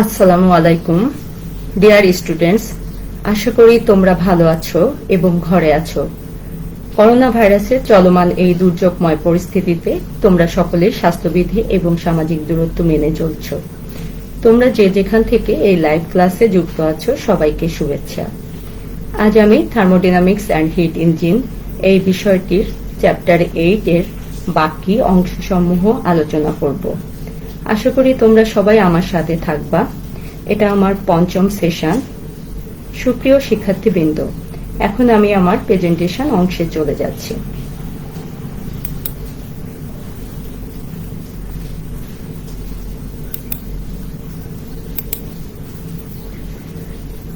আসসালামু আলাইকুম dear students, আশা করি তোমরা ভালো আছো এবং ঘরে আছো। করোনা ভাইরাসের চলমান এই দুর্যোগময় পরিস্থিতিতে তোমরা সকলে স্বাস্থ্যবিধি এবং সামাজিক দূরত্ব মেনে চলছো। তোমরা যে যেখান থেকে এই লাইভ ক্লাসে যুক্ত আছো সবাইকে শুভেচ্ছা। আজ আমি থার্মোডাইনামিক্স অ্যান্ড হিট ইঞ্জিন এই বিষয়টির চ্যাপ্টার 8 এর বাকি অংশসমূহ আলোচনা করব। আশা করি তোমরা সবাই আমার সাথে থাকবা। এটা আমার পঞ্চম সেশন। সুপ্রিয় শিক্ষার্থীবৃন্দ, এখন আমি আমার প্রেজেন্টেশন অংশে চলে যাচ্ছি।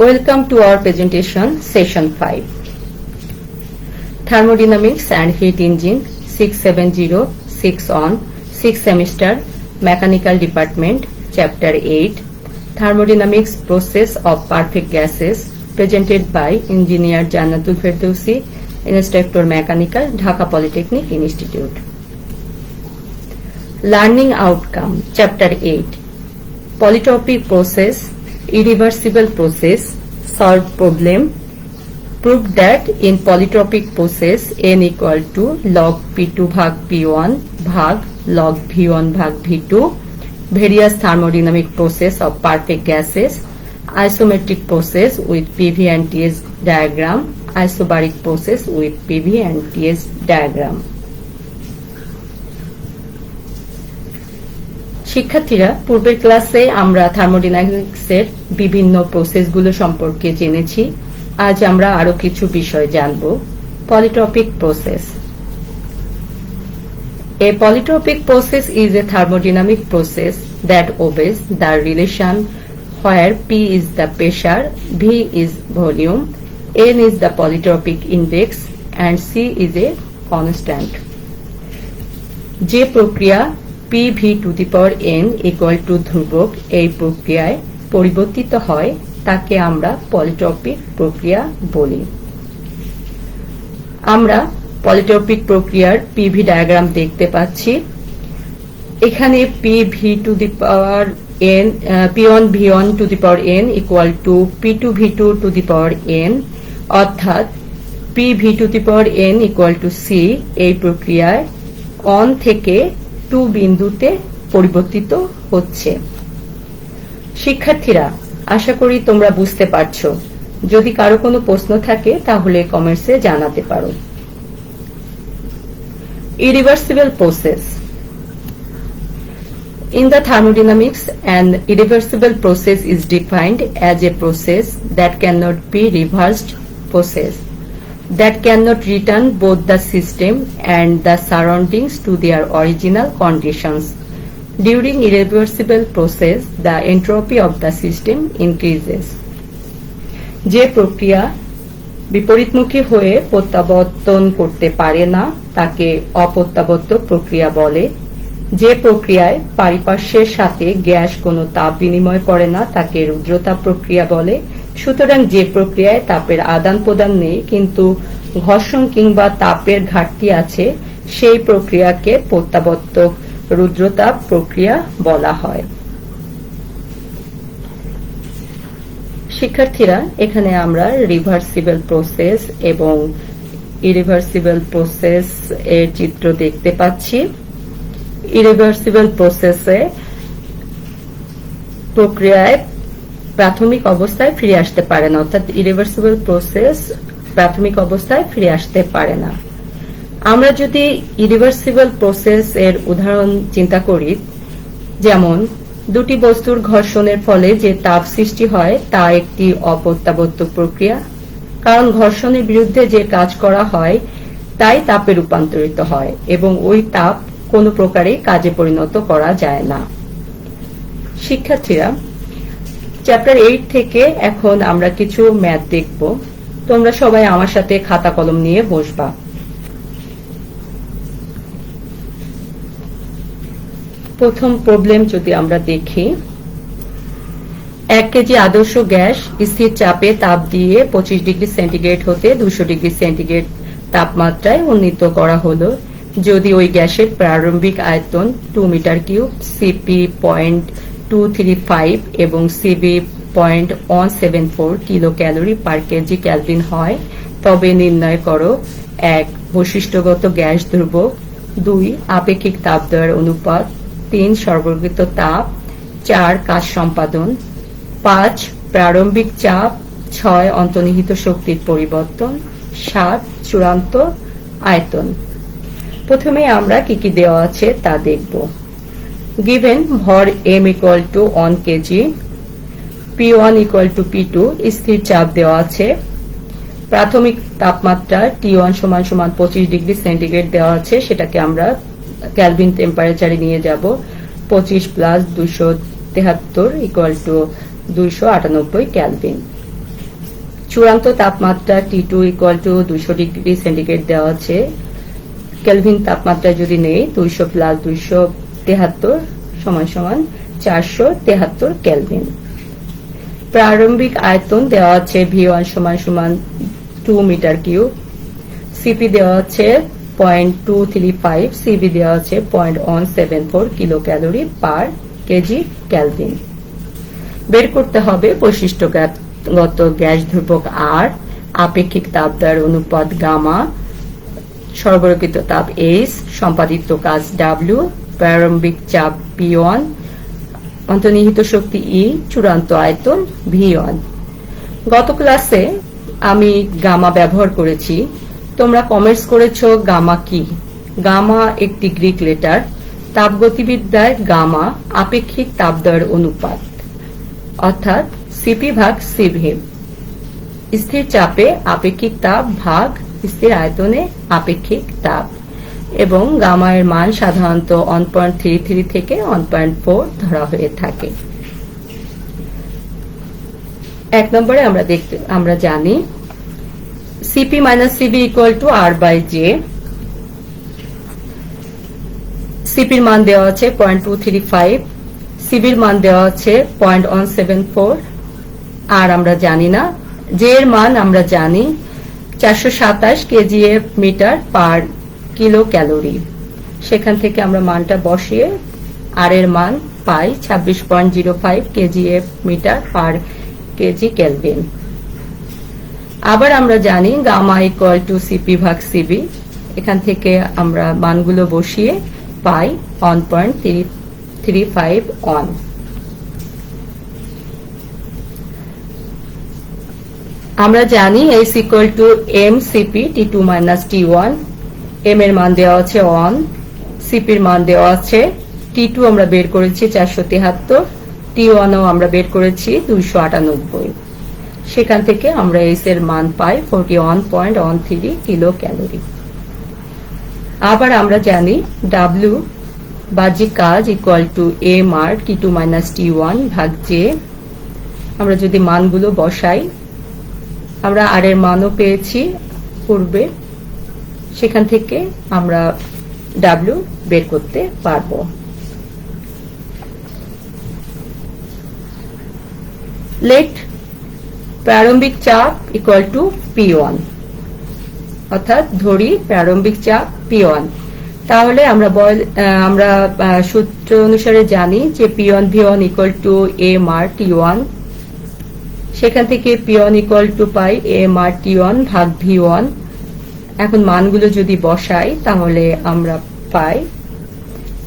Welcome to our presentation, Session 5. Thermodynamics and Heat Engine 670, 6 on, 6 semester, Mechanical Department, Chapter 8, Thermodynamics Process of Perfect Gases, presented by Engineer Jannatul Ferdowsi, Instructor Mechanical, Dhaka Polytechnic Institute. Learning Outcome, Chapter 8, Polytropic Process, Irreversible Process, Solve Problem. Prove that in polytropic process n equal to log P2 भाग P1 भाग log V1 भाग V2, various thermodynamic process of perfect gases, isometric process with PV and TS diagram, isobaric process with PV and TS diagram. শিক্ষার্থীরা, পূর্বের ক্লাসে আমরা থার্মোডাইনামিক্সের বিভিন্ন প্রসেসগুলো সম্পর্কে জেনেছি। আজ আমরা আরো কিছু বিষয় জানব। Polytropic process. A polytropic process is a thermodynamic process that obeys the relation where P is the pressure, V is volume, N is the polytropic index, and C is a constant. যে প্রক্রিয়া PV to the power N equal to ধ্রুবক এই প্রক্রিয়ায় পরিবর্তিত হয় তাকে আমরা পলিট্রপিক প্রক্রিয়া বলি। আমরা পলিট্রপিক প্রক্রিয়ার পিভি ডায়াগ্রাম দেখতে পাচ্ছি। এখানে PV to the power N, P1 V1 to the power N equal to P2 V2 to the power N, অর্থাৎ PV to the power N equal to C এই প্রক্রিয়ায় 1 থেকে 2 বিন্দুতে পরিবর্তিত হচ্ছে। শিক্ষার্থীরা, আশা করি তোমরা বুঝতে পারছো। যদি কারো কোনো প্রশ্ন থাকে তাহলে কমেন্টসে জানাতে পারো। Irreversible process. In the thermodynamics, an irreversible process is defined as a process that cannot be reversed process, that cannot return both the system and the surroundings to their original conditions. During irreversible process, the entropy of the system increases. যে প্রক্রিয়া বিপরীতমুখী হয়ে প্রত্যাবর্তন করতে পারে না তাকে অপ্রত্যাবর্ত প্রক্রিয়া বলে। যে প্রক্রিয়ায় পারিপার্শ্বের সাথে গ্যাস কোনো তাপ বিনিময় করে না তাকে রুদ্রতাপ প্রক্রিয়া বলে। সুতরাং যে প্রক্রিয়ায় তাপের আদান প্রদান নেই কিন্তু ঘর্ষণ কিংবা তাপের ঘাটতি আছে সেই প্রক্রিয়াকে প্রত্যাবর্তক রুদ্রতাপ প্রক্রিয়া বলা হয়। শিক্ষার্থীরা, এখানে আমরা রিভার্সিবল প্রসেস এবং ইরিভার্সিবল প্রসেস এর চিত্র দেখতে পাচ্ছি। ইরিভার্সিবল প্রসেসে প্রক্রিয়ায় প্রাথমিক অবস্থায় ফিরে আসতে পারে না, অর্থাৎ ইরিভার্সিবল প্রসেস প্রাথমিক অবস্থায় ফিরে আসতে পারে না। আমরা যদি ইরিভার্সিবল প্রসেস এর উদাহরণ চিন্তা করি, যেমন দুটি বস্তুর ঘর্ষণের ফলে যে তাপ সৃষ্টি হয় তা একটি অপ্রত্যাবর্তক প্রক্রিয়া, কারণ ঘর্ষণের বিরুদ্ধে যে কাজ করা হয় তাই তাপে রূপান্তরিত হয় এবং ওই তাপ কোনো প্রকারে কাজে পরিণত করা যায় না। শিক্ষার্থীরা, চ্যাপ্টার 8 থেকে এখন আমরা কিছু ম্যাথ দেখব। তোমরা সবাই আমার সাথে খাতা কলম নিয়ে বসবা। প্রথম প্রবলেম যদি আমরা দেখি, 1 কেজি আদর্শ গ্যাস স্থির চাপে তাপ দিয়ে 25 ডিগ্রি সেন্টিগ্রেড হতে 200 ডিগ্রি সেন্টিগ্রেড তাপমাত্রায় উন্নীত করা হলো। যদি ওই গ্যাসের প্রারম্ভিক আয়তন 2 মিটার কিউব, সিপি 0.235 এবং CB 0.174 kilo calorie per KG kelvin হয়, তবে নির্ণয় করো 1. বৈশিষ্ট্যগত গ্যাস ধ্রুবক, 2. আপেক্ষিক তাপ দেওয়ার অনুপাত, 3. সর্বকৃত তাপ, 4. কাজ সম্পাদন, 5. প্রারম্ভিক চাপ, 6. অন্তর্নিহিত শক্তির পরিবর্তন, 7. চূড়ান্ত আয়তন। প্রথমে আমরা কি কি দেওয়া আছে তা দেখব। গিভেন ভর m equal to 1 kg, P1 equal to P2, স্থির চাপ দেওয়া আছে। প্রাথমিক তাপমাত্রা T1 সমান 25 ডিগ্রি সেন্টিগ্রেড দেওয়া আছে, সেটাকে আমরা কেলভিন টেম্পারেচারে নিয়ে যাব। 25 প্লাস 273 ইকুয়াল টু 298 কেলভিন। চূড়ান্ত তাপমাত্রা T2 equal to 200 degree centigrade দেওয়া আছে। কেলভিন তাপমাত্রা যদি নেই 200 প্লাস 273 সমান 473 কেলভিন। প্রারম্ভিক আয়তন দেওয়া আছে V1 সমান 2 মিটার কিউব, সিপি দেওয়া আছে 0.235, সিবি দেওয়া আছে 0.174 kilo calorie per KG kelvin. বের করতে হবে বৈশিষ্ট্যগত গ্যাস ধ্রুবক আর, আপেক্ষিক তাপ দেওয়ার অনুপাত গামা, সরবরাহকৃত তাপ H, সম্পাদিত কাজ W, প্রারম্ভিক চাপ P1, অন্তর্নিহিত শক্তি E, চূড়ান্ত আয়তন V1। গত ক্লাসে আমি গামা ব্যবহার করেছি, তোমরা কমেন্টস করেছো গামা কি। গামা একটি গ্রিক লেটার। তাপগতিবিদ্যায় গামা আপেক্ষিক তাপ দেওয়ার অনুপাত, অর্থাৎ সিপি ভাগ সিভি। স্থির চাপে আপেক্ষিক তাপ ভাগ স্থির আয়তনে আপেক্ষিক তাপ, এবং গামা এর মান সাধারণত 1.33 থেকে 1.4 ধরা হয়ে থাকে। 1 নম্বরে আমরা জানি CP minus CB equal to R by J. সিপির মান দেওয়া আছে 0.235, সিবির মান দেওয়া আছে 0.174, আর আমরা জানি না। জে এর মান আমরা জানি 427 KGF metre per kilo calorie. সেখান থেকে আমরা মানটা বসিয়ে আর এর মান পাই 26.05 KGF metre per KG kelvin. আবার আমরা জানি গামা ইকুয়াল টু সিপি ভাগ সিবি। এখান থেকে আমরা মানগুলো বসিয়ে পাই 1.351। আমরা জানি S equal to M CP T2 minus T1। M এর মান দেওয়া আছে 1, সিপির মান দেওয়া আছে T2 আমরা বের করেছি 473, T1 ও আমরা বের করেছি 298। সেখান থেকে আমরা S এর মান পাই 41.13 কিলো ক্যালোরি। আবার আমরা জানি W বাহ্যিক কাজ equal to M R T2 minus T1 ভাগ জে। আমরা যদি মানগুলো বসাই, আমরা আর এর মানও পেয়েছি পূর্বে, সেখান থেকে আমরা W বের করতে পারবো। লেট প্রারম্ভিক চাপ ইকুয়াল টু P1, অর্থাৎ ধরি প্রারম্ভিক চাপ P1। তাহলে আমরা সূত্র অনুসারে জানি যে P1 V1 equal to M R T1। সেখান থেকে P1 equal to pi M R T1 ভাগ V1। এখন মানগুলো যদি বসাই তাহলে আমরা পাই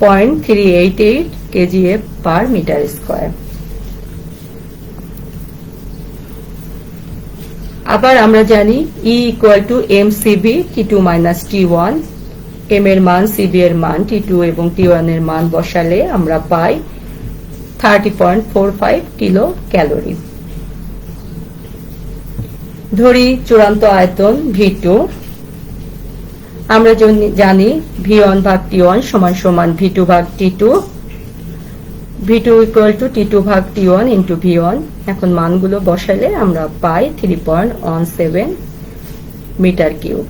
0.388 কেজিএফ পার মিটার স্কয়ার। আবার আমরা জানি E equal to M CB T2 minus T1। M এর মান, সিবি এর মান, T2 এবং T1 এর মান বসালে আমরা পাই 30.45 কিলো ক্যালোরি। ধরি চূড়ান্ত আয়তন V2। আমরা জানি V1 ভাগ T1 সমান সমান V2 ভাগ T2। V2 equal to T2 ভাগ T1 ইন্টু V1। এখন মানগুলো বসালে আমরা পাই 3.17 মিটার কিউব।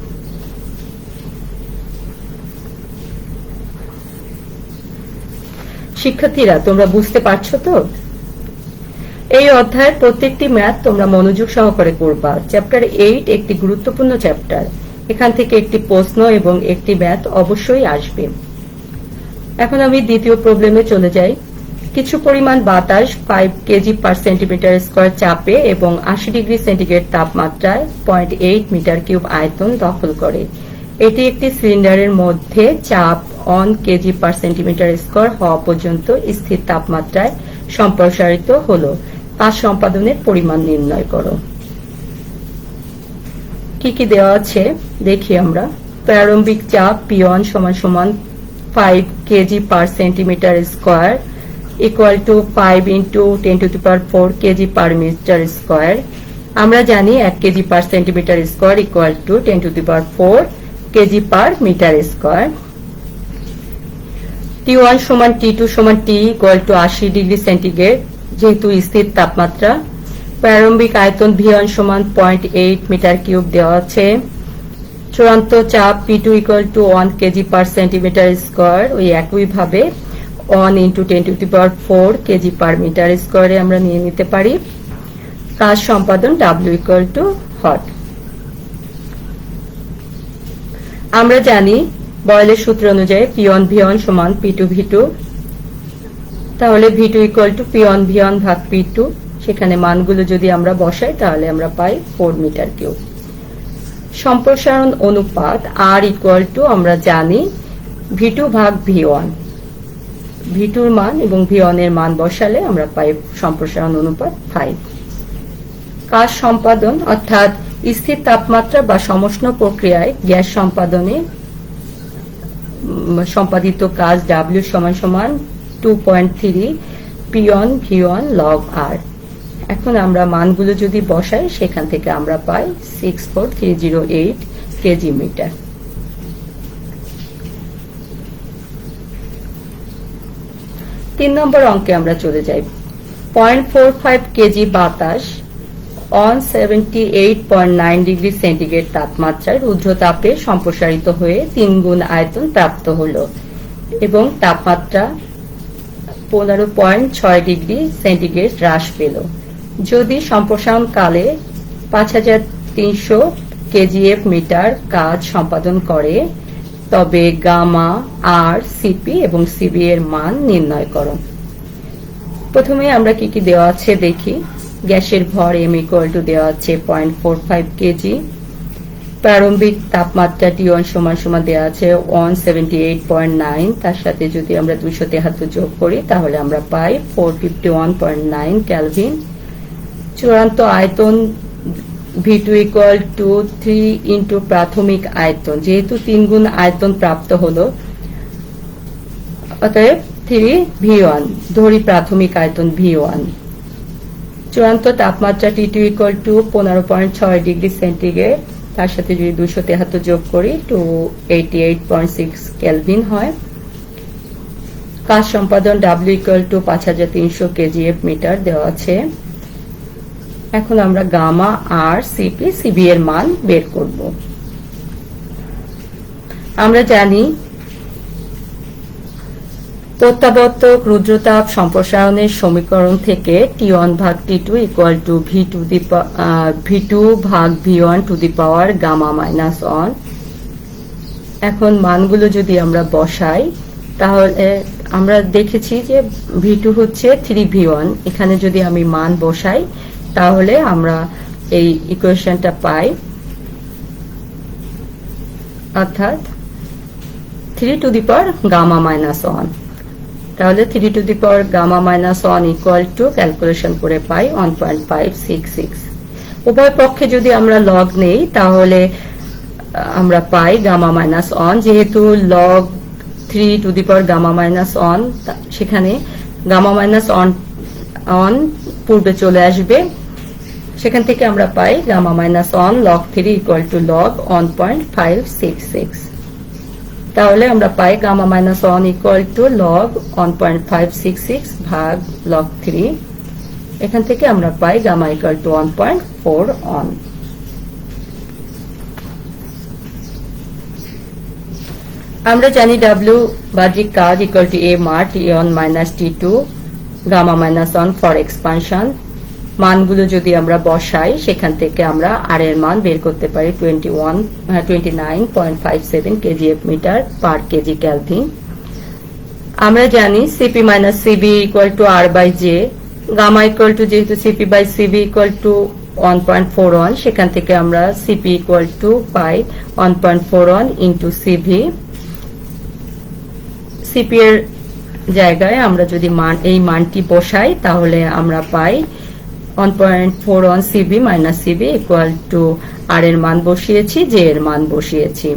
শিক্ষার্থীরা, তোমরা বুঝতে পারছো তো? এই অধ্যায়ের প্রত্যেকটি ম্যাথ তোমরা মনোযোগ সহকারে করবা। চ্যাপ্টার 8 একটি গুরুত্বপূর্ণ চ্যাপ্টার। এখান থেকে একটি প্রশ্ন এবং একটি ম্যাথ অবশ্যই আসবে। এখন আমি দ্বিতীয় প্রবলেমে চলে যাই। কিছু পরিমাণ বাতাস 5 কেজি পার সেন্টিমিটার স্কয়ার চাপে এবং 80 ডিগ্রি সেন্টিগ্রেড তাপমাত্রায় 0.8 মিটার কিউব আয়তন দখল করে। এটি একটি সিলিন্ডারের মধ্যে চাপ 1 কেজি পার সেন্টিমিটার স্কয়ার হওয়া পর্যন্ত স্থির তাপমাত্রায় সম্প্রসারিত হলো। কাজ সম্পাদনের পরিমাণ নির্ণয় করো। কি কি দেওয়া আছে দেখি আমরা। প্রারম্ভিক চাপ P1 = 5 KG per centimetre square equal to 5 into 10 to the power 4 KG per metre square. আমরা জানি 1 KG per centimetre square equal to 10 to the power 4 KG per metre square. T1 = T2 = T equal to 80 degree centigrade যেহেতু স্থির তাপমাত্রা। প্রারম্ভিক আয়তন V1 = 0.8 metre cube দেওয়া আছে। চূড়ান্ত চাপ P2 = 1 KG per centimetre square. ওই একইভাবে 1 into 10 to the power 4 KG per metre স্কয়ারে আমরা নিয়ে নিতে পারি। কাজ সম্পাদন W = হট। আমরা জানি বয়েলের সূত্র অনুযায়ী P1 V1 = P2 V2। তাহলে V2 = P1 V1 ভাগ P2। সেখানে মানগুলো যদি আমরা বসাই তাহলে আমরা পাই 4 মিটার কিউব। সম্প্রসারণ অনুপাত R = আমরা জানি V2 ভাগ V1। V2 এর মান এবং V1 এর মান বসালে আমরা পাই সম্প্রসারণ অনুপাত 5। কাজ সম্পাদন অর্থাৎ স্থির তাপমাত্রা বা সমষ্ণ প্রক্রিয়ায় গ্যাস সম্পাদনে সম্পাদিত কাজ W = 2.3 P1 V1 log R। এখন আমরা মানগুলো যদি বসাই সেখান থেকে আমরা পাই 64308 কেজি মিটার। 3 নম্বর অঙ্কে আমরা চলে যাই। 0.45 কেজি বাতাস 178.9 ডিগ্রি সেন্টিগ্রেড তাপমাত্রায় রুদ্রতাপে সম্প্রসারিত হয়ে 3 গুণ আয়তন প্রাপ্ত হলো এবং তাপমাত্রা 15.6 ডিগ্রি সেন্টিগ্রেড হ্রাস পেল। যদি সম্প্রসারণ কালে 5300 কেজিএফ মিটার কাজ সম্পাদন করে তবে গামা আর সিপি এবং সিবি এর মান নির্ণয় করো। প্রথমে আমরা কি কি দেওয়া আছে দেখি। গ্যাসের ভর M = দেওয়া আছে 0.45 কেজি। প্রারম্ভিক তাপমাত্রা T1 = দেওয়া আছে 178.9। তার সাথে যদি আমরা 273 যোগ করি তাহলে আমরা পাই 451.9 কেলভিন। চূড়ান্ত আয়তন V2 = 3 ইন্টু প্রাথমিক আয়তন, যেহেতু 3 গুণ আয়তন প্রাপ্ত হলো অতএব 3 V1 ধরি প্রাথমিক আয়তন V1। চূড়ান্ত তাপমাত্রা T2 = 15.6 ডিগ্রি সেন্টিগ্রেড। তার সাথে যদি 273 যোগ করি 288.6 কেলভিন হয়। কাজ সম্পাদন W = 5300 কেজিএফ মিটার দেওয়া আছে। এখন আমরা গামা আর সিপি সিবি এর মান বের করব। আমরা জানি প্রত্যাবর্তক রুদ্রতাপ সম্প্রসারণের সমীকরণ থেকে T1 ভাগ T2 = V2 ভাগ V1 to the power gamma minus 1। এখন মানগুলো যদি আমরা বসাই তাহলে আমরা দেখেছি যে V2 হচ্ছে 3V1। এখানে যদি আমি মান বসাই তাহলে আমরা এই ইকুয়েশনটা পাই, অর্থাৎ 3 to the power gamma minus 1। তাহলে 3 to the power gamma minus 1 equal to calculation করে পাই 1.566। উভয় পক্ষে যদি আমরা লগ নেই তাহলে আমরা পাই গামা মাইনাস 1। যেহেতু log 3 to the power gamma minus 1, সেখানে গামা মাইনাস 1 পূর্বে চলে আসবে। সেখান থেকে আমরা পাই gamma minus 1 log 3 equal to log 1.566। তাহলে আমরা পাই gamma minus 1 equal to log 1.566 ভাগ লগ 3। এখান থেকে আমরা পাই গামা ইকুয়াল টু 1.41। আমরা জানি W বাহ্যিক কাজ ইকুয়াল টু A মার T1 minus T2 gamma minus 1 for expansion. মানগুলো যদি আমরা বসাই সেখান থেকে আমরা আর এর মান বের করতে পারি 29.57 KGF metre per KG kelvin. আমরা জানি CP minus CB equal to R by J, gamma equal to যেহেতু CP by CB equal to 1.41, সেখান থেকে আমরা সিপি ইকুয়াল টু পাই 1.41 ইন্টু সিভি। সিপি এর জায়গায় আমরা যদি এই মানটি বসাই তাহলে আমরা পাই 1.41 CB minus CB equal to R এর মান বসিয়েছি, জে এর মান বসিয়েছি।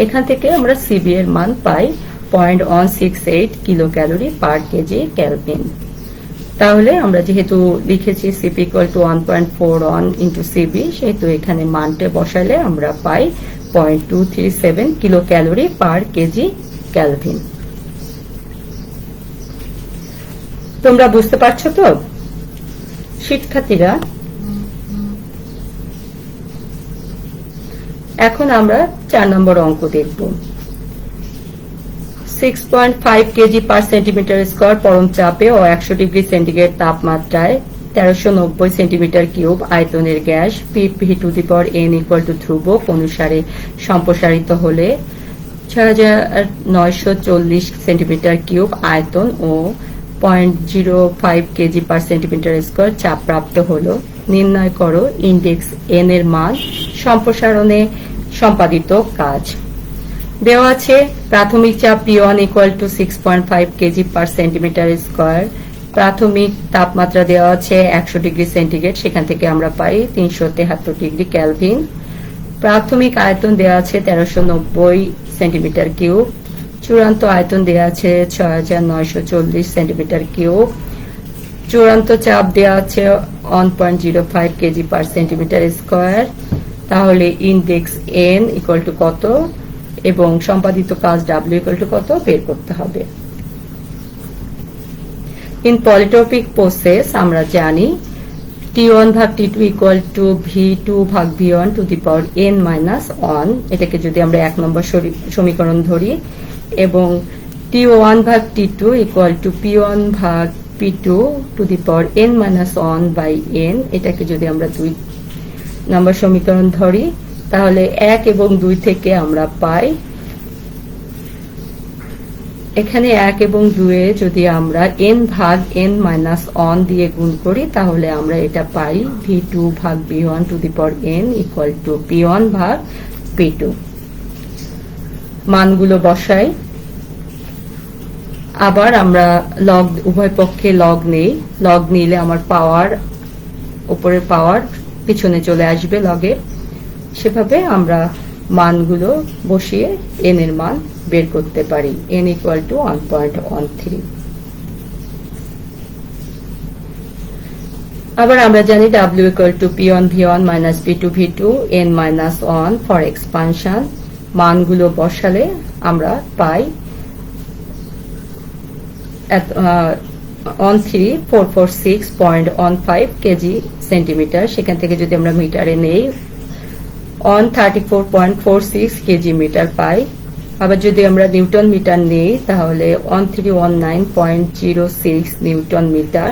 এখান থেকে আমরা সিবি এর মান পাই 0.168 kilo calorie per KG kelvin. তাহলে আমরা যেহেতু লিখেছি CP equal to 1.41 into CB, সেহেতু এখানে মানটা বসালে আমরা পাই 0.237 kilo calorie per KG kelvin. তোমরা বুঝতে পারছো তো শিক্ষার্থীরা? এখন আমরা 4 নম্বর অঙ্ক দেখব। 6.5 কেজি পার সেন্টিমিটার স্কয়ার পরম চাপে ও 100 ডিগ্রি সেন্টিগ্রেড তাপমাত্রায় 1390 সেন্টিমিটার কিউব আয়তনের gas PV two the power N equal to ধ্রুবক অনুসারে সম্প্রসারিত হলে 6940 সেন্টিমিটার কিউব আয়তন ও 0.05 কেজি পার সেন্টিমিটার স্কয়ার চাপ প্রাপ্ত হলো। নির্ণয় করো ইন্ডেক্স এন এর মান, সম্প্রসারণে সম্পাদিত কাজ। দেওয়া আছে প্রাথমিক চাপ P1 equal two 6.5 KG per centimetre square, প্রাথমিক তাপমাত্রা দেওয়া আছে 100 ডিগ্রি সেন্টিগ্রেড, সেখান থেকে আমরা পাই 373 ডিগ্রি কেলভিন। প্রাথমিক আয়তন দেওয়া আছে 1390 সেন্টিমিটার কিউব, চূড়ান্ত আয়তন দেওয়া আছে 6940 সেন্টিমিটার কিউব, চূড়ান্ত চাপ দেওয়া আছে 1.05 কেজি পার সেন্টিমিটার স্কয়ার। তাহলে ইন্ডেক্স এন ইকুয়াল টু কত এবং সম্পাদিত কাজ ডাব্লিউ ইকুয়াল টু কত বের করতে হবে। ইন পলিট্রপিক প্রসেস আমরা জানি T1 ভাগ T2 ইকুয়াল টু V2 ভাগ V1 to the power n minus 1। এটাকে যদি আমরা 1 নম্বর সমীকরণ ধরি, এবং T1 ভাগ T2 ইকুয়াল টু P1 ভাগ P2 to the power n minus 1 by n, এটাকে যদি আমরা 2 নম্বর সমীকরণ ধরি, তাহলে 1 এবং 2 থেকে আমরা পাই, এখানে 1 এবং 2 এ যদি আমরা n ভাগ n মাইনাস 1 দিয়ে গুণ করি তাহলে আমরা এটা পাই V2 ভাগ V1 to the power n equal to P1 ভাগ P2। মানগুলো বসাই। আবার আমরা লগ উভয় পক্ষে লগ নেই, লগ নিলে আমার পাওয়ার উপরের পাওয়ার পিছনে চলে আসবে লগে। সেভাবে আমরা মানগুলো বসিয়ে n এর মান বের করতে পারি, n ইকুয়াল টু 1.13। আবার আমরা জানি w equal to P1 V1 minus P2 V2 n minus 1 for expansion. মানগুলো বসালে আমরা পাই 13446.15 কেজি সেন্টিমিটার, সেখান থেকে যদি আমরা মিটারে নেই 134.46 কেজি মিটার পাই। আবার যদি আমরা নিউটন মিটার নেই তাহলে 1319.06 নিউটন মিটার,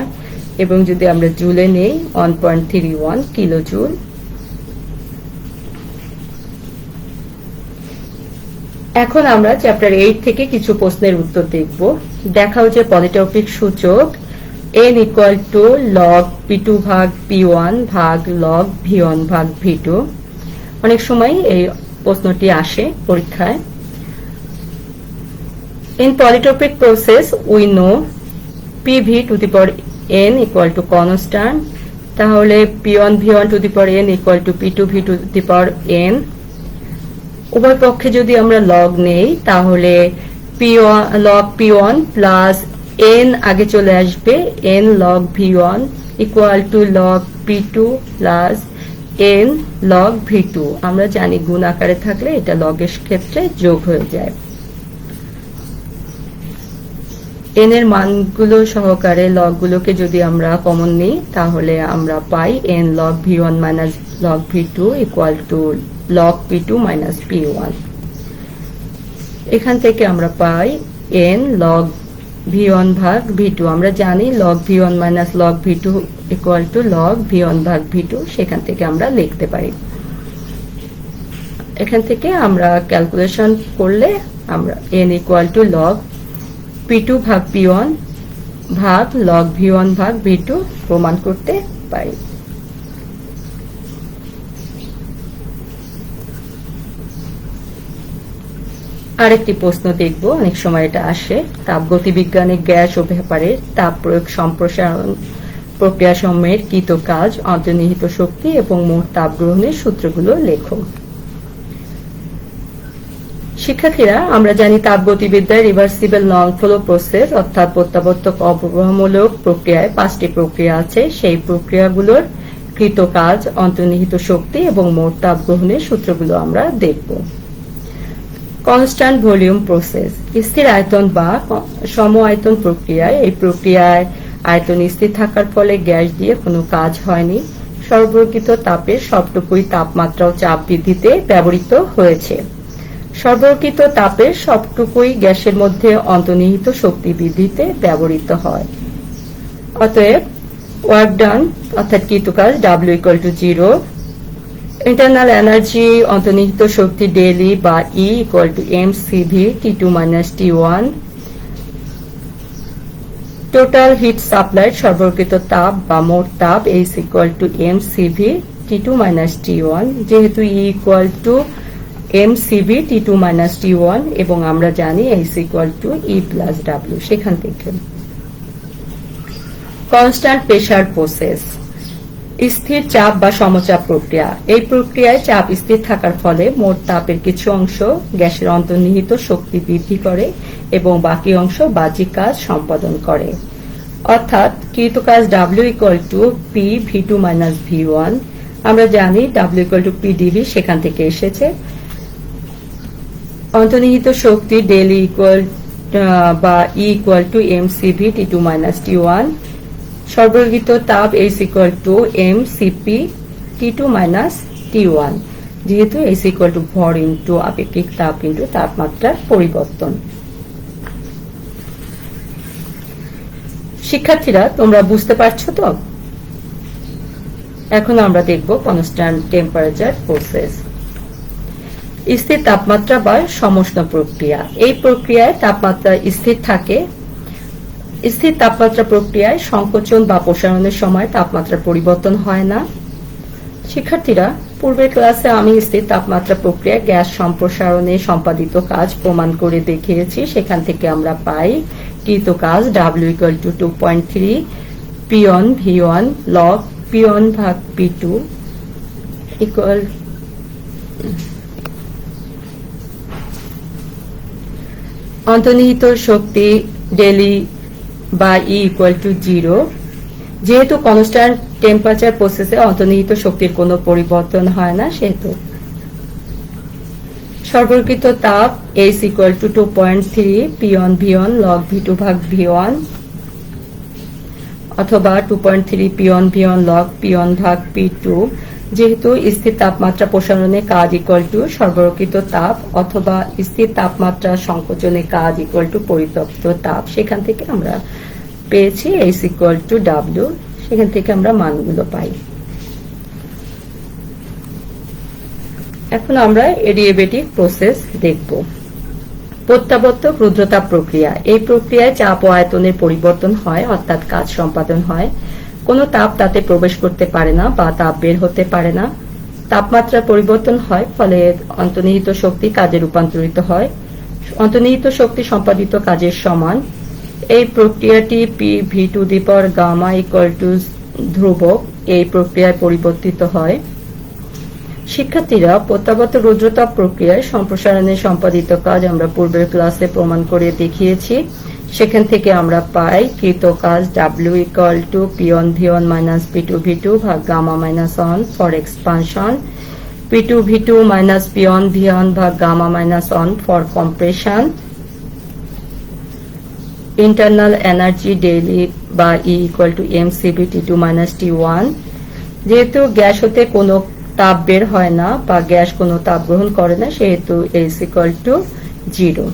এবং যদি আমরা জুলে নেই 1.31 কিলো জুল। এখন আমরা চ্যাপ্টার 8 থেকে কিছু প্রশ্নের উত্তর দেখব। দেখাও যে পলিট্রপিক সূচক n equal to log P2 ভাগ P1 ভাগ লগ V1 ভাগ V2। অনেক সময় এই প্রশ্নটি আসে পরীক্ষায়। In polytropic process we know PV to the power n equal to constant, তাহলে P1 V1 to the power n equal to P2 V to the power n। উভয় পক্ষে যদি আমরা লগ নেই তাহলে লগ P1 প্লাস n আগে চলে আসবে, n log V1 equal to log P2 plus n log V2। আমরা জানি গুণ আকারে থাকলে এটা লগের ক্ষেত্রে যোগ হয়ে যায়। n এর মানগুলো সহকারে লগগুলোকে যদি আমরা কমন নিই তাহলে আমরা পাই n log V1 minus log V2 equal to log P2 minus P1। এখান থেকে আমরা পাই n লগ V1 ভাগ V2। আমরা জানি log V1 minus log V2 equal to log V1 ভাগ V2, সেখান থেকে আমরা লিখতে পারি। এখান থেকে আমরা ক্যালকুলেশন করলে আমরা n equal to log P2 ভাগ P1 ভাগ log V1 ভাগ V2 প্রমাণ করতে পারি। আরেকটি প্রশ্ন দেখব, অনেক সময় এটা আসে। তাপগতিবিজ্ঞানে গ্যাস ও ভেপারের তাপ প্রয়োগ সম্প্রসারণ প্রক্রিয়া সমূহের কৃত কাজ, অন্তর্নিহিত শক্তি এবং মোট তাপ গ্রহণের সূত্রগুলো লেখো। শিক্ষার্থীরা, আমরা জানি তাপগতিবিদ্যায় রিভার্সিবল নন ফ্লো প্রসেস অর্থাৎ প্রত্যাবর্তক অপব্যবহারমূলক প্রক্রিয়ায় 5টি প্রক্রিয়া আছে। সেই প্রক্রিয়াগুলোর কৃত কাজ, অন্তর্নিহিত শক্তি এবং মোট তাপ গ্রহণের সূত্রগুলো আমরা দেখব। কনস্ট্যান্ট ভলিউম প্রসেস, স্থির আয়তন বা সম আয়তন প্রক্রিয়ায়। এই প্রক্রিয়ায় আয়তন স্থির থাকার ফলে গ্যাস দিয়ে কোনো কাজ হয়নি। সরবরাহিত তাপের সবটুকুই তাপমাত্রা ও চাপ বৃদ্ধিতে ব্যবহৃত হয়েছে। সরবরাহিত তাপের সবটুকুই গ্যাসের মধ্যে অন্তর্নিহিত শক্তি বৃদ্ধিতে ব্যবহৃত হয়। অতএব ওয়ার্ক ডান অর্থাৎ কৃত কাজ W = 0, ইন্টারনাল এনার্জি অন্তর্নিহিত শক্তি ডেলি বা E = mCV T2 - T1, total heat supply সরবরাহিত তাপ বা মোট তাপ H = mCV T2 - T1, যেহেতু E = mCV T2 - T1 এবং আমরা জানি H = E + W। সেখান থেকে কনস্ট্যান্ট প্রেসার প্রসেস, স্থির চাপ বা সমচাপ প্রক্রিয়া। এই প্রক্রিয়ায় চাপ স্থির থাকার ফলে মোট তাপের কিছু অংশ গ্যাসের অন্তর্নিহিত শক্তি বৃদ্ধি করে এবং বাকি অংশ বাহ্যিক কাজ সম্পাদন করে। অর্থাৎ কৃত কাজ W = P V2 - V1। আমরা জানি W = PdV, সেখান থেকে এসেছে। অন্তর্নিহিত শক্তি ডেলি বা E = mCV T2 - T1, সরবরাহিত তাপ H = mCp T2 - T1, যেহেতু H = ভর ইনটু আপেক্ষিক তাপ ইনটু তাপমাত্রার পরিবর্তন। শিক্ষার্থীরা, তোমরা বুঝতে পারছো তো? এখন আমরা দেখব কনস্ট্যান্ট টেম্পারেচার প্রসেস, স্থির তাপমাত্রা বা সমুষ্ণ প্রক্রিয়া। এই প্রক্রিয়ায় তাপমাত্রা স্থির থাকে। স্থির তাপমাত্রা প্রক্রিয়ায় সংকোচন বা প্রসারণের সময় তাপমাত্রার পরিবর্তন হয় না। শিক্ষার্থীরা, পূর্বের ক্লাসে আমি স্থির তাপমাত্রা প্রক্রিয়ায় গ্যাস সম্প্রসারণে সম্পাদিত কাজ প্রমাণ করে দেখিয়েছি। সেখান থেকে আমরা পাই কৃত কাজ W = 2.3 P1 V1 log P1 ভাগ P2 ইকুয়াল অন্তর্নিহিত শক্তি ডেলি বা E = 0। যেহেতু কনস্ট্যান্ট টেম্পারেচার প্রসেসে অন্তর্নিহিত শক্তির কোনো পরিবর্তন হয় না, সেহেতু সরবরাহিত তাপ H = 2.3 P1 V1 log V2 ভাগ V1 অথবা 2.3 P1 V1 log P1 ভাগ P2। যেহেতু স্থির তাপমাত্রা প্রসারণে কাজ = সরবরাহিত তাপ অথবা স্থির তাপমাত্রা সংকোচনে কাজ = পরিতপ্ত তাপ, সেখান থেকে আমরা পেয়েছি H = W। সেখান থেকে আমরা মানগুলো পাই। এখন আমরা এডিয়াবেটিক প্রসেস দেখব। প্রত্যাবর্তক রুদ্রতাপ প্রক্রিয়া, এই প্রক্রিয়ায় চাপ ও আয়তনের পরিবর্তন হয় অর্থাৎ কাজ সম্পাদন হয়। কোনো তাপ তাতে প্রবেশ করতে পারে না বা তাপ বের হতে পারে না। তাপমাত্রার পরিবর্তন হয়, ফলে অন্তর্নিহিত শক্তি কাজে রূপান্তরিত হয়। অন্তর্নিহিত শক্তি সম্পাদিত কাজের সমান। এই প্রক্রিয়াটি P V2 = ধ্রুবক এই প্রক্রিয়ায় পরিবর্তিত হয়। শিক্ষার্থীরা, প্রত্যাবর্তক রুদ্রতাপ প্রক্রিয়ায় সম্প্রসারণে সম্পাদিত কাজ আমরা পূর্বের ক্লাসে প্রমাণ করে দেখিয়েছি। সেখান থেকে আমরা পাই কৃত কাজ W = P1 V1 - P2 V2 ভাগ গামা - 1 for expansion, P2 V2 - P1 V1 ভাগ গামা - 1 for compression, ইন্টারনাল এনার্জি ডেইলি বা E = mCv T2 - T1। যেহেতু গ্যাস হতে কোনো তাপ বের হয় না বা গ্যাস কোনো তাপ গ্রহণ করে না, সেহেতু H = 0।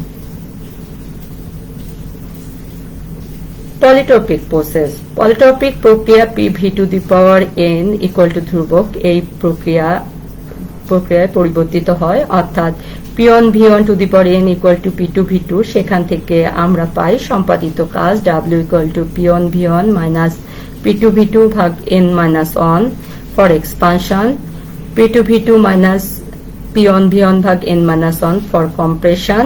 পলিট্রপিক প্রসেস, পলিট্রপিক প্রক্রিয়া P V2n = ধ্রুবক এই প্রক্রিয়ায় পরিবর্তিত হয় অর্থাৎ P1 V1 to the power n equal to P2 V2, সেখান থেকে আমরা পাই সম্পাদিত কাজ W equal to P1 V1 minus P2 V2 ভাগ n minus 1 for expansion, P2 V2 minus P1 V1 ভাগ n minus 1 for compression,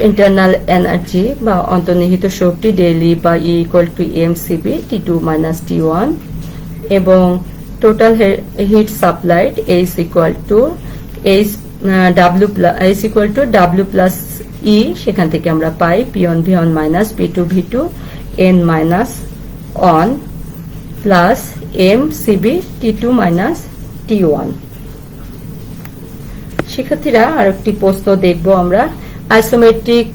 internal energy বা অন্তর্নিহিত শক্তি daily বা E equal to mcb T2 minus T1 এবং total heat supplied H equal to W plus E, সেখান থেকে আমরা পাই P1 V1 minus P2 V2 n minus 1 plus mcb T2 minus T1। শিক্ষার্থীরা আরেকটি প্রশ্ন দেখব আমরা। আইসোমেট্রিক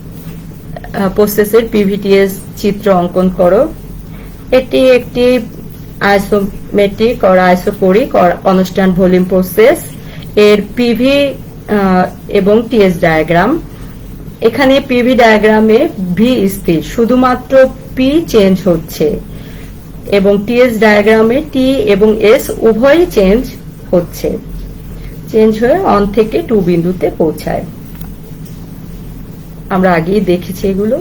প্রসেসের পিভিটিএস চিত্র অঙ্কন করো। এটি একটি isometric or আইসোপোরিক or constant volume process এর পিভি এবং টিএস ডায়াগ্রাম। এখানে পিভি ডায়াগ্রামে ভি স্থির, শুধুমাত্র পি চেঞ্জ হচ্ছে এবং টিএস ডায়াগ্রামে টি এবং এস উভয়ই চেঞ্জ হয়ে 1 থেকে 2 বিন্দুতে পৌঁছায়। আমরা আগেই দেখেছি এগুলো।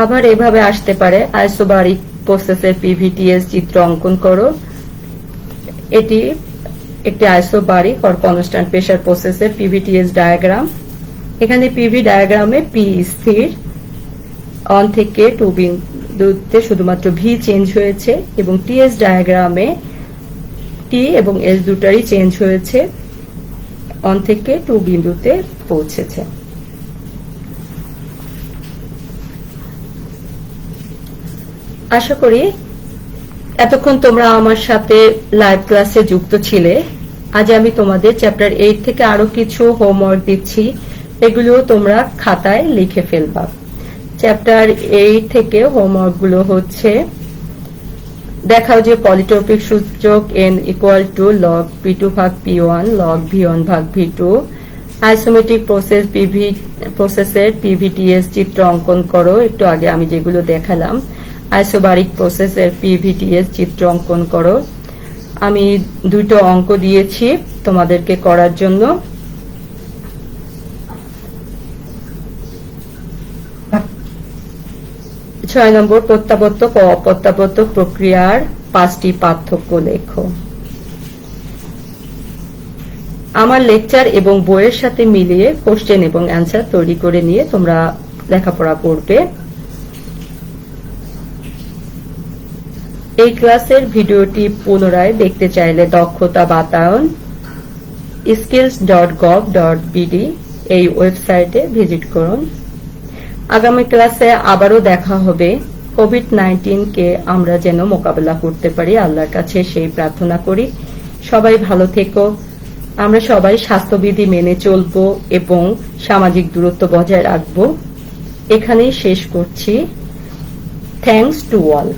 আবার এভাবে আসতে পারে আইসোবারিক প্রসেসের পিভিটিএস চিত্র অঙ্কন করো। এটি একটি আইসোবারিক or কনস্ট্যান্ট প্রেসার প্রসেসের পিভিটিএস ডায়াগ্রাম। এখানে পিভি ডায়াগ্রামে পি স্থির, 1 থেকে 2 বিন্দুতে শুধুমাত্র ভি চেঞ্জ হয়েছে এবং টিএস ডায়াগ্রামে টি এবং এস দুটারই চেঞ্জ হয়েছে, 1 থেকে 2 বিন্দুতে পৌঁছেছে। আশা করি এতক্ষণ তোমরা আমার সাথে লাইভ ক্লাসে যুক্ত ছিলে। আজ আমি তোমাদের চ্যাপ্টার 8 থেকে আরো কিছু হোমওয়ার্ক দিচ্ছি, এগুলো তোমরা খাতায় লিখে ফেলবা। চ্যাপ্টার 8 থেকে হোমওয়ার্ক গুলো হচ্ছে, দেখাও যে পলিটোপিক সূচক n equal to log P2 ভাগ P1 log V1 ভাগ V2, আইসোমেট্রিক প্রসেসের পিভিটিএস চিত্র অঙ্কন করো। একটু আগে আমি যেগুলো দেখালাম, আইসোবারিক প্রসেসের পিভিটিএস চিত্র অঙ্কন করো। আমি 2টো অঙ্ক দিয়েছি তোমাদেরকে করার জন্য। ছয় নম্বর, প্রত্যাবর্তক ও অপ্রত্যাবর্তক প্রক্রিয়ার 5টি পার্থক্য লেখো। আমার লেকচার এবং বইয়ের সাথে মিলিয়ে কোশ্চেন এবং অ্যান্সার তৈরি করে নিয়ে তোমরা লেখাপড়া করবে। এই ক্লাসের ভিডিওটি পুনরায় দেখতে চাইলে দক্ষতা বাতায়ন skills.gov.bd এই ওয়েবসাইটে ভিজিট করুন। আগামী ক্লাসে আবারও দেখা হবে। কোভিড-19 কে আমরা যেন মোকাবেলা করতে পারি, আল্লাহর কাছে সেই প্রার্থনা করি। সবাই ভালো থেকো। আমরা সবাই স্বাস্থ্যবিধি মেনে চলবো এবং সামাজিক দূরত্ব বজায় রাখবো। এখানেই শেষ করছি। Thanks to all.